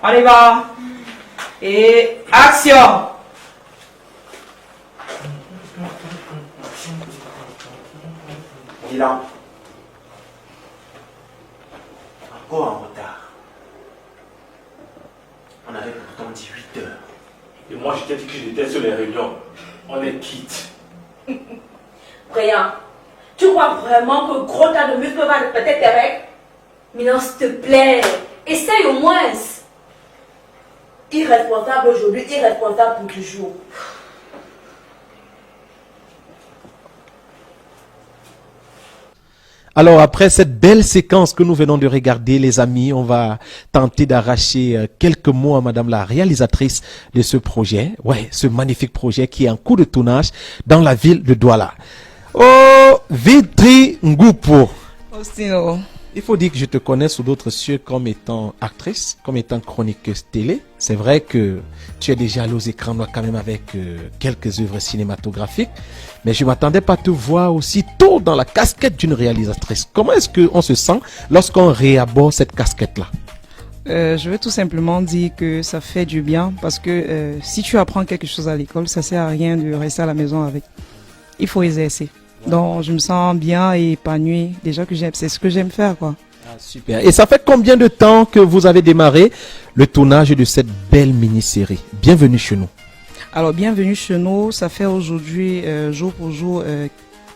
On y va. Et action. Dylan. Encore en retard. On avait pourtant dit 8 heures. Et moi, je t'ai dit que j'étais sur les réunions. On est quitte. Brian, tu crois vraiment que gros tas de muscles va répéter tes règles? Mais non, s'il te plaît, essaye au moins. Irresponsable aujourd'hui, irresponsable pour toujours. Alors après cette belle séquence que nous venons de regarder, les amis, on va tenter d'arracher quelques mots à madame la réalisatrice de ce projet. Ouais, ce magnifique projet qui est en cours de tournage dans la ville de Douala. Oh, Vitri Ngupo. Ostino. Il faut dire que je te connais sous d'autres cieux comme étant actrice, comme étant chroniqueuse télé. C'est vrai que tu es déjà allée aux écrans noirs quand même avec quelques œuvres cinématographiques. Mais je ne m'attendais pas à te voir aussi tôt dans la casquette d'une réalisatrice. Comment est-ce qu'on se sent lorsqu'on réaborde cette casquette-là? Je veux tout simplement dire que ça fait du bien parce que si tu apprends quelque chose à l'école, ça sert à rien de rester à la maison avec. Il faut exercer. Donc je me sens bien et épanouie. Déjà que c'est ce que j'aime faire, quoi. Ah, super. Et ça fait combien de temps que vous avez démarré le tournage de cette belle mini-série? Bienvenue chez nous. Alors bienvenue chez nous. Ça fait aujourd'hui jour pour jour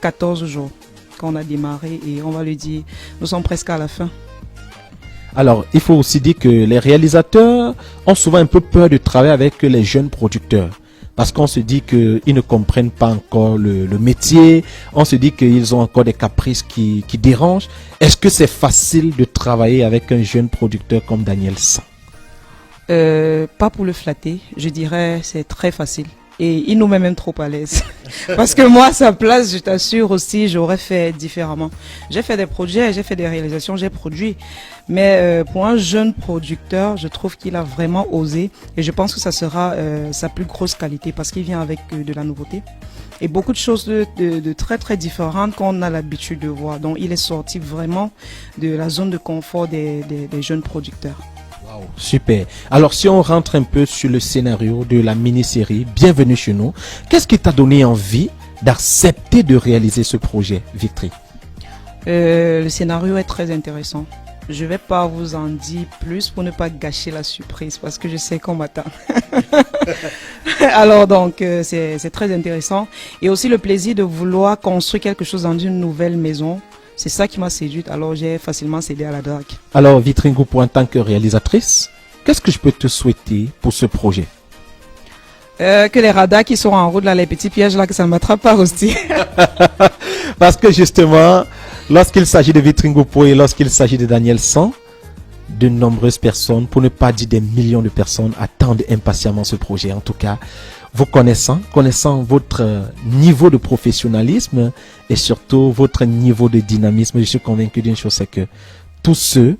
14 jours qu'on a démarré et on va le dire, nous sommes presque à la fin. Alors, il faut aussi dire que les réalisateurs ont souvent un peu peur de travailler avec les jeunes producteurs. Parce qu'on se dit qu'ils ne comprennent pas encore le métier. On se dit qu'ils ont encore des caprices qui dérangent. Est-ce que c'est facile de travailler avec un jeune producteur comme Daniel San? Pas pour le flatter. Je dirais c'est très facile. Et il nous met même trop à l'aise. Parce que moi, à sa place, je t'assure aussi, j'aurais fait différemment. J'ai fait des projets, j'ai fait des réalisations, j'ai produit. Mais pour un jeune producteur, je trouve qu'il a vraiment osé. Et je pense que ça sera sa plus grosse qualité parce qu'il vient avec de la nouveauté. Et beaucoup de choses de très très différentes qu'on a l'habitude de voir. Donc il est sorti vraiment de la zone de confort des jeunes producteurs. Wow, super. Alors si on rentre un peu sur le scénario de la mini-série Bienvenue chez nous, qu'est-ce qui t'a donné envie d'accepter de réaliser ce projet, Vitri? Le scénario est très intéressant. Je vais pas vous en dire plus pour ne pas gâcher la surprise parce que je sais qu'on m'attend. Alors donc c'est très intéressant et aussi le plaisir de vouloir construire quelque chose dans une nouvelle maison. C'est ça qui m'a séduite, alors j'ai facilement cédé à la drague. Alors Vitri Ngupo, en tant que réalisatrice, qu'est-ce que je peux te souhaiter pour ce projet? Que les radars qui sont en route là, les petits pièges là, que ça ne m'attrape pas aussi. Parce que justement, lorsqu'il s'agit de Vitri Ngupo et lorsqu'il s'agit de Daniel San, de nombreuses personnes, pour ne pas dire des millions de personnes, attendent impatiemment ce projet. En tout cas, vous connaissant votre niveau de professionnalisme et surtout votre niveau de dynamisme, je suis convaincu d'une chose, c'est que tous ceux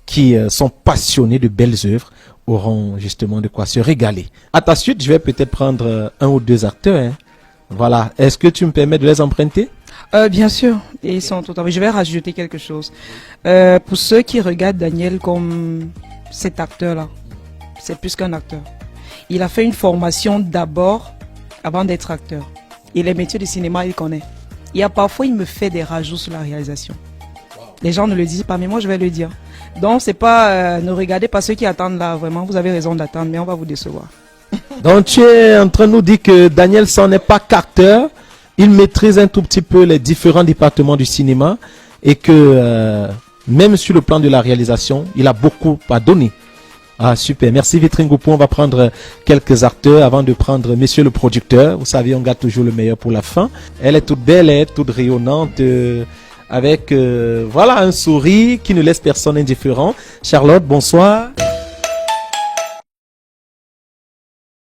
qui sont passionnés de belles œuvres auront justement de quoi se régaler. À ta suite, je vais peut-être prendre un ou deux acteurs. Hein. Voilà. Est-ce que tu me permets de les emprunter? Bien sûr, et ils sont tout à fait. Je vais rajouter quelque chose. Pour ceux qui regardent Daniel comme cet acteur-là, c'est plus qu'un acteur. Il a fait une formation d'abord avant d'être acteur. Et les métiers du cinéma, il connaît. Parfois, il me fait des rajouts sur la réalisation. Les gens ne le disent pas, mais moi, je vais le dire. Donc, c'est pas, ne regardez pas ceux qui attendent là, vraiment, vous avez raison d'attendre, mais on va vous décevoir. Donc, tu es en train de nous dire que Daniel San n'est pas qu'acteur, il maîtrise un tout petit peu les différents départements du cinéma et que même sur le plan de la réalisation, il a beaucoup à donner. Ah super, merci Vitri Ngupo. On va prendre quelques acteurs avant de prendre monsieur le producteur. Vous savez, on garde toujours le meilleur pour la fin. Elle est toute belle, elle est toute rayonnante, avec voilà un sourire qui ne laisse personne indifférent. Charlotte, bonsoir.